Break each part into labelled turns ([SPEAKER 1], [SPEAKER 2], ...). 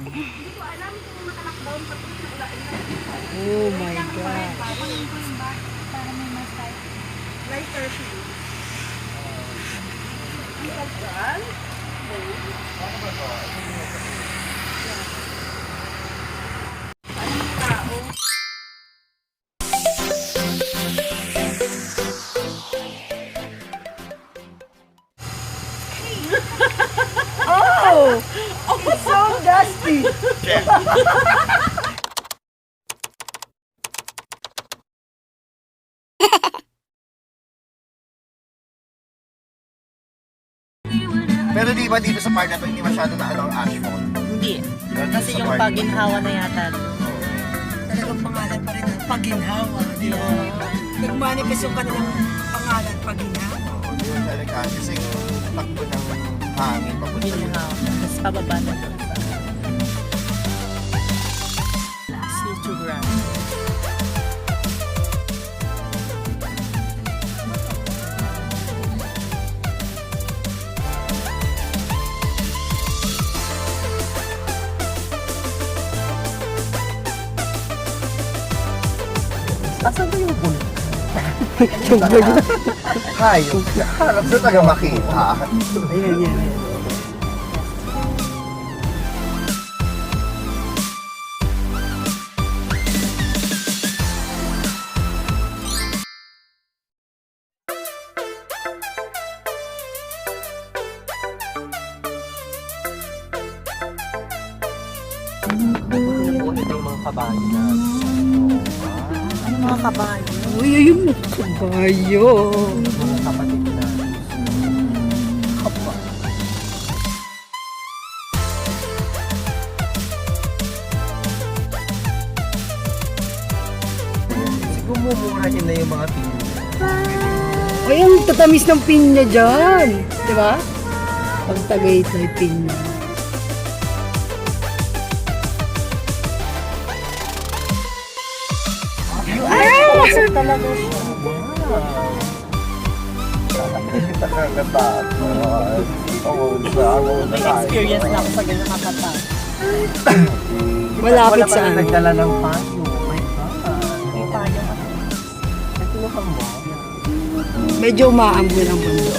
[SPEAKER 1] Hindi ko alam kung naka-lockdown pa ito sa ulaan na.
[SPEAKER 2] Oh my God.
[SPEAKER 1] Para may mas light curfew. Ang kalsal. Anong tao?
[SPEAKER 2] Oh! It's so dusty!
[SPEAKER 3] Pero di ba dito sa part na to, hindi masyado na ano ang asphalt?
[SPEAKER 4] Hindi.
[SPEAKER 3] Pero
[SPEAKER 4] Kasi
[SPEAKER 3] sa
[SPEAKER 4] yung
[SPEAKER 3] part-
[SPEAKER 4] paginhawa na yata.
[SPEAKER 2] Talagang pangalan pa rin ng Paginhawa, di ba? Nagmanifest yung kanilang pangalan, Paginhawa.
[SPEAKER 3] Oo, yun talaga. Kasi takbo ng hangin papunta yun.
[SPEAKER 4] Ginhawa. Tapos pababa na doon sa Situ Ground. Asan ba yung bulo?
[SPEAKER 3] Hayop. Harap sa taga makita.
[SPEAKER 2] Ayan, yan, yan.
[SPEAKER 4] Nabuhay ito yung mga kabayo na.
[SPEAKER 2] Ano mga kabayo? Uy, ayun mga kabayo.
[SPEAKER 4] Mga kapatid na. Kapwa. Gumumurahin na yung mga pinya.
[SPEAKER 2] Ay, ang tatamis ng pinya dyan. Di ba? Pag Tagaytay pinya.
[SPEAKER 4] Ay! Talaga siya.
[SPEAKER 3] Nakakatakot. Oo, sa ako
[SPEAKER 4] May experience na ako sa ganyan kakata.
[SPEAKER 2] Malapit
[SPEAKER 4] Wala
[SPEAKER 2] sa
[SPEAKER 4] pa
[SPEAKER 2] ano.
[SPEAKER 4] nagdala ng payo. Oh my God. May payo at least. Nagtulungan mo.
[SPEAKER 2] Medyo umaambon ang mundo.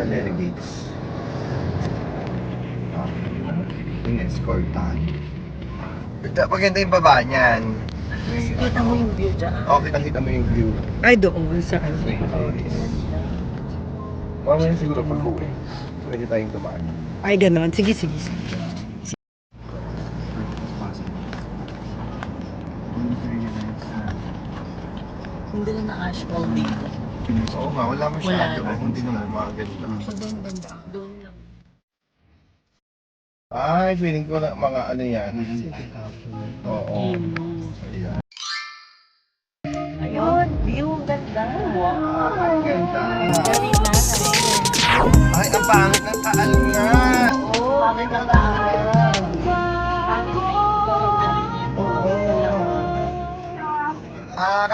[SPEAKER 3] Delegates. Yung escortan. Maganda yung baba niyan.
[SPEAKER 4] Kita mo yung view dyan.
[SPEAKER 3] Oo, kita mo yung view.
[SPEAKER 2] Ay, doon sa ano.
[SPEAKER 3] Mamaya siguro pag-uwi. Pwede tayong tumaan.
[SPEAKER 2] Ay, ganon. Sige, sige.
[SPEAKER 4] Hindi na na-asphalt dito.
[SPEAKER 3] Oo nga, wala masyado.
[SPEAKER 4] Wala.
[SPEAKER 3] Hindi naman mga ganito.
[SPEAKER 4] Doon lang.
[SPEAKER 3] Ay, feeling ko na mga ano yan. Oo. Ayan.
[SPEAKER 4] Ayun, view, ganda. Wow.
[SPEAKER 3] Ay, ganda.
[SPEAKER 4] Very nice.
[SPEAKER 3] Ay, ang pangit ng taal nga.
[SPEAKER 4] Oh, bakit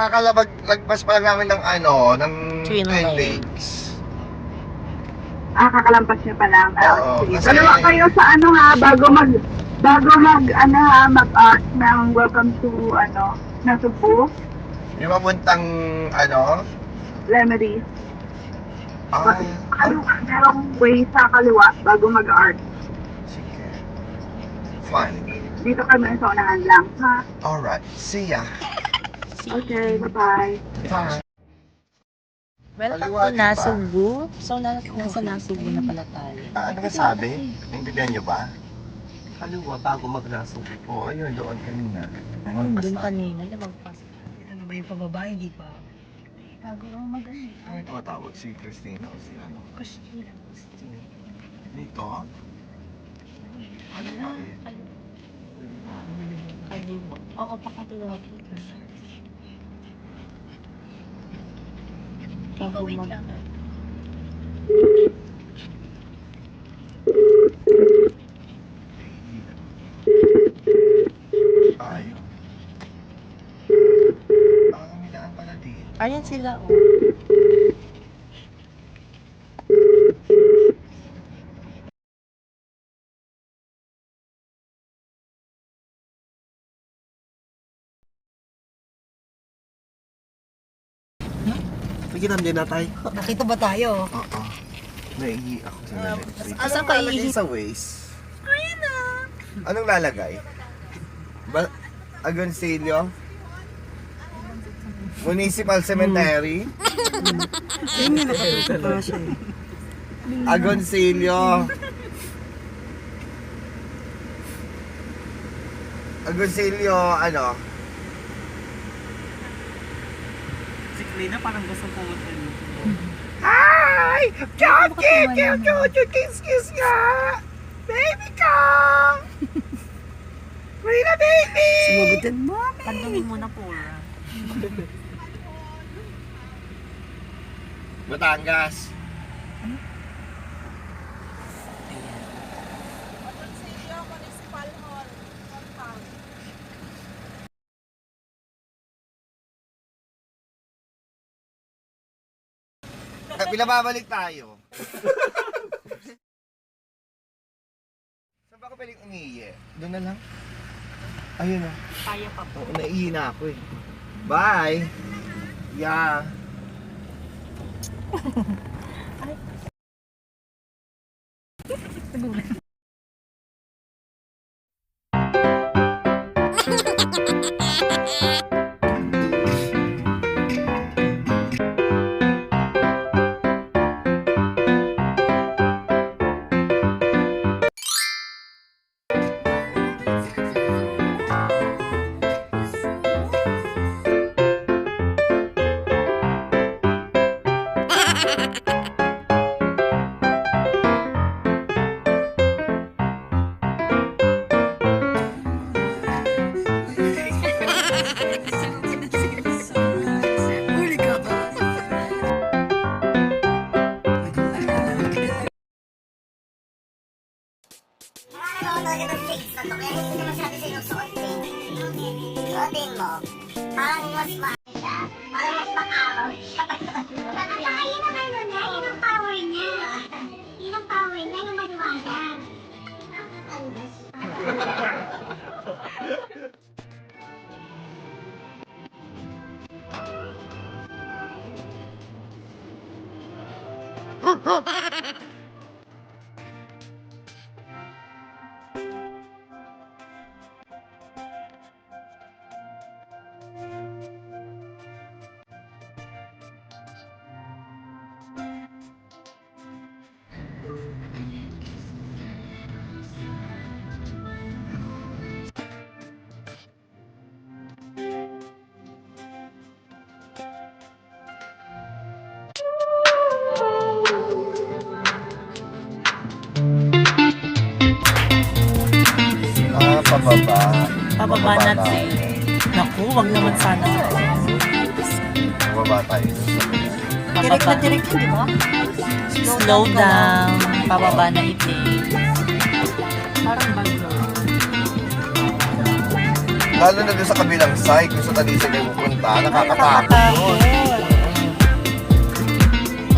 [SPEAKER 3] Lagpas pa lang namin ng ng
[SPEAKER 4] Twin
[SPEAKER 3] Twin
[SPEAKER 4] Lakes.
[SPEAKER 3] Lakes.
[SPEAKER 1] Kakalampas niyo pa lang.
[SPEAKER 3] Oo,
[SPEAKER 1] Sige.
[SPEAKER 3] kasi-
[SPEAKER 1] Dalawa kayo sa bago mag-ask ng welcome to, na Cebu,
[SPEAKER 3] Yung mapuntang,
[SPEAKER 1] Lemery.
[SPEAKER 3] ah,
[SPEAKER 1] Merong way sa kaliwa bago mag-art.
[SPEAKER 3] sige. Fine.
[SPEAKER 1] Dito kami sa unahan lang, ha?
[SPEAKER 3] Alright, see ya.
[SPEAKER 1] Okay, bye-bye.
[SPEAKER 3] Bye.
[SPEAKER 4] Welcome
[SPEAKER 3] Kaliwa,
[SPEAKER 4] to
[SPEAKER 3] di ba?
[SPEAKER 4] Nasugbu. So, nasa Nasugbu na pala tayo.
[SPEAKER 3] Ano ka sabi? Naintindihan niyo ba?
[SPEAKER 5] Kaliwa bago magnasong.
[SPEAKER 3] Oo, ayun, doon kanina.
[SPEAKER 4] Doon kanina, lumagpas.
[SPEAKER 2] Ano ba yung pababa? Hindi pa.
[SPEAKER 4] Bago ako mag-ano.
[SPEAKER 3] Ano ito tawag si Christina o si ano?
[SPEAKER 4] Christina.
[SPEAKER 3] Dito? Ano ba eh?
[SPEAKER 4] Kaliwa. Oo, pakatulog. Bago mag...
[SPEAKER 3] Ayun. May daan pala dito.
[SPEAKER 4] Ayan sila, oh.
[SPEAKER 5] Pagiram din na tayo.
[SPEAKER 2] Nakita ba tayo?
[SPEAKER 3] Oo. Naihi ako sa lamig.
[SPEAKER 4] Saan
[SPEAKER 3] Anong
[SPEAKER 4] ka
[SPEAKER 3] lalagay
[SPEAKER 4] ihi?
[SPEAKER 3] sa waist? Anong lalagay? Agoncillo? Municipal Cemetery?
[SPEAKER 2] Hindi nakatutok pa siya eh.
[SPEAKER 3] Agoncillo? Agoncillo,
[SPEAKER 5] Si Klina parang gusto pumunta dito.
[SPEAKER 3] Hi! Cute! Kiss nga! Baby ko! Marina, baby!
[SPEAKER 2] Sumagutin mo.
[SPEAKER 4] Tandungin mo na, Pura.
[SPEAKER 3] Batangas. Pinababalik tayo. Saan ba ako pwedeng umiiye? Doon na lang. Ayun na.
[SPEAKER 4] Kaya pa po.
[SPEAKER 3] Naiihi na ako eh. Bye! Yeah.
[SPEAKER 2] Huli ka ba?
[SPEAKER 6] Nakakalawa talaga ng shades na to, kaya hindi ko masyado sinusuotin. Suotin mo, parang mas maayos, parang mas makakaw. Yun ang power niya. Yun ang power niya, yung maliwanag.
[SPEAKER 3] Pababa.
[SPEAKER 4] Pababa natin. Naku, wag naman sana.
[SPEAKER 3] Pababa tayo.
[SPEAKER 2] Direct na direct yun, di ba?
[SPEAKER 4] Slow down. Pababa na itin. Parang bago.
[SPEAKER 3] Lalo na doon sa kabilang side, kung sa Talisay kayo pupunta, nakakatakot yun.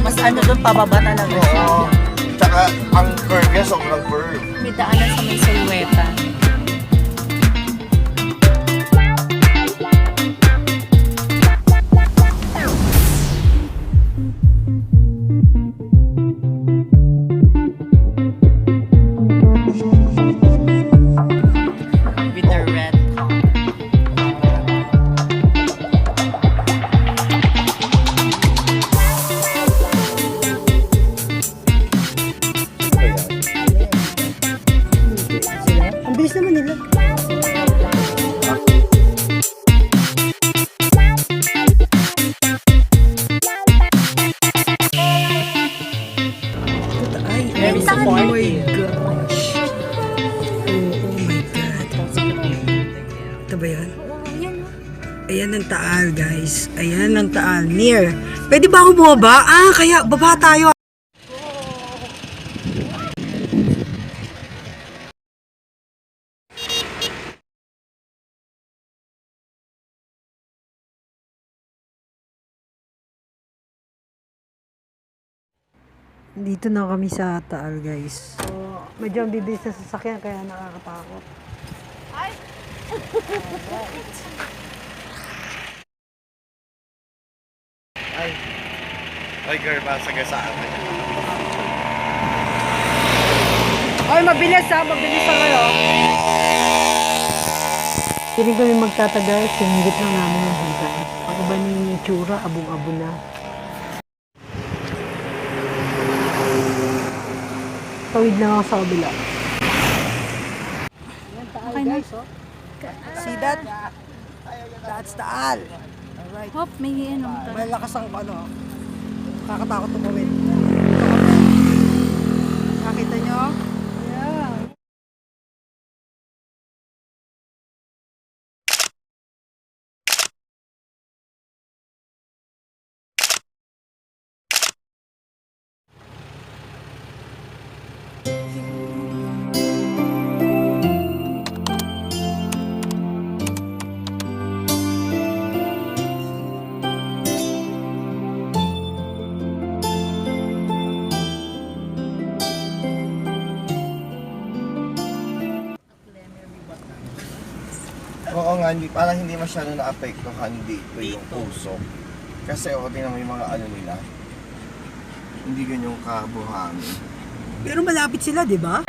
[SPEAKER 4] Mas ano doon, pababa talaga siya.
[SPEAKER 3] Oo. Tsaka ang curve niya, sobrang curve.
[SPEAKER 4] May daanan sa may Sulweta. With the red car.
[SPEAKER 2] Ang bilis naman nila. Ay,
[SPEAKER 4] Very
[SPEAKER 2] oh
[SPEAKER 4] supportive.
[SPEAKER 2] my gosh. Oh my God. Ito ba yan? Ayan ang Taal, guys. Ayan ang Taal. Near. Pwede ba ako bumaba? Ah, kaya baba tayo. Dito na kami sa Taal, guys. So, medyo ang bibilis na sasakyan kaya nakakatakot.
[SPEAKER 3] Ay, girl, masagasaan ka niya.
[SPEAKER 2] Ay, mabilis ha! Mabilis ha kayo! Hindi kami magtatagal, sinigit lang namin yung hanggan. Ang iba ni Tsura, abong-abo na. Tawid lang ako sa kabila.
[SPEAKER 4] Okay na.
[SPEAKER 2] See that? That's Taal. Alright.
[SPEAKER 4] Hop, may ano.
[SPEAKER 2] May lakas ang ano. Kakatakot tumawid. Nakita nyo? Yeah.
[SPEAKER 3] Oo nga, parang hindi masyado na-apektuhan dito yung usok. Kasi ako tingnan mo yung mga ano nila. Hindi ganyong kabuhangin.
[SPEAKER 2] Pero malapit sila, di ba?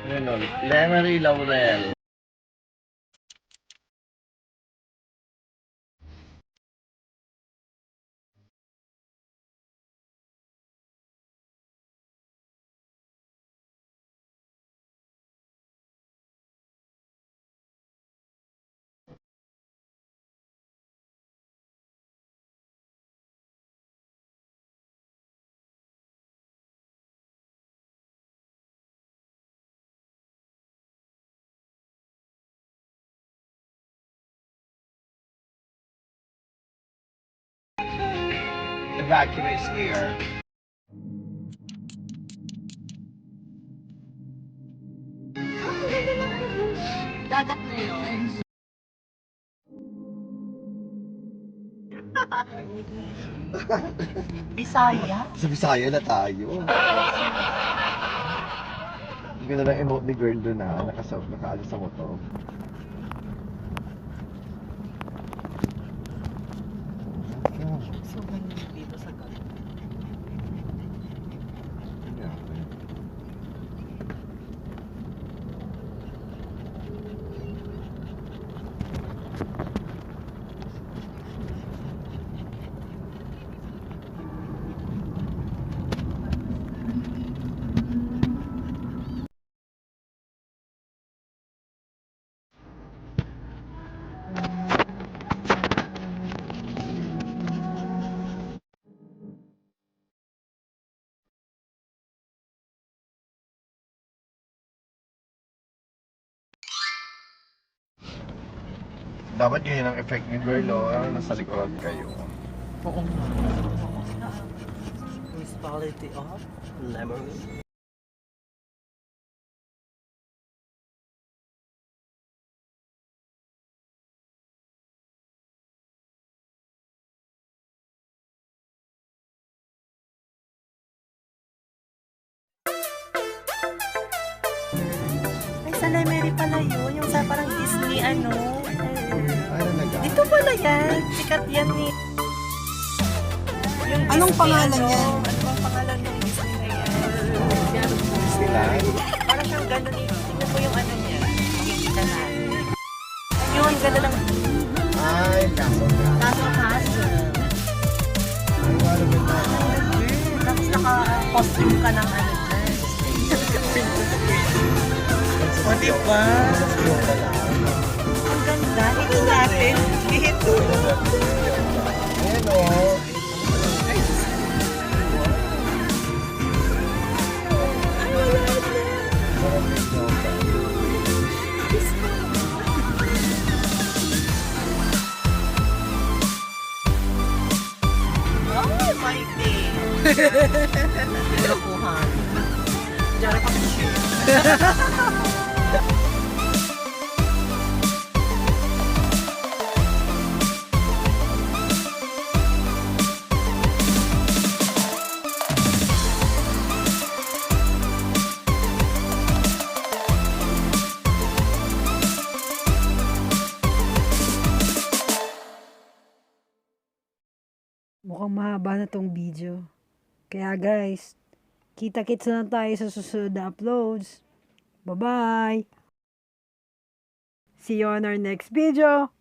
[SPEAKER 3] Ano, Lemery Laurel. Evacuates air.
[SPEAKER 6] Dagat na yun.
[SPEAKER 4] Bisaya?
[SPEAKER 3] Sa Bisaya na tayo. Ang ganda ng emote ni girl doon na nakaano sa motor.
[SPEAKER 4] So, dito sa gabi.
[SPEAKER 3] Dapat yun ang effect ni girl, nasa likuran kayo.
[SPEAKER 4] Oo nga. Municipality of Lemery. Ay, sa Lemery pala yun. Yung sa parang Disney, ano.
[SPEAKER 3] Ano nag
[SPEAKER 4] Dito pala yan. Sikat yan ni... Yung
[SPEAKER 2] Anong
[SPEAKER 4] Disney,
[SPEAKER 2] pangalan
[SPEAKER 4] ano,
[SPEAKER 2] yan?
[SPEAKER 4] Ano bang pangalan ng Disney na yan?
[SPEAKER 3] Disneyland?
[SPEAKER 4] Parang siyang gano'n eh. Tingnan mo yung ano niya. Makikita natin. Yun, gano'n lang.
[SPEAKER 3] Ay, kaso nga.
[SPEAKER 4] Kaso Castle.
[SPEAKER 3] Ay, wala ba na?
[SPEAKER 4] Tapos naka-costume ka ng ano dyan. O, diba?
[SPEAKER 3] Yung pala.
[SPEAKER 4] Ang ganda. Ito natin. Ito.
[SPEAKER 3] Ayan o.
[SPEAKER 4] Oh, my day. Lokohan. Diyan ako share.
[SPEAKER 2] Mukhang mahaba na tong video. Kaya guys, kita-kits na lang tayo sa susunod na uploads. Bye-bye! See you on our next video!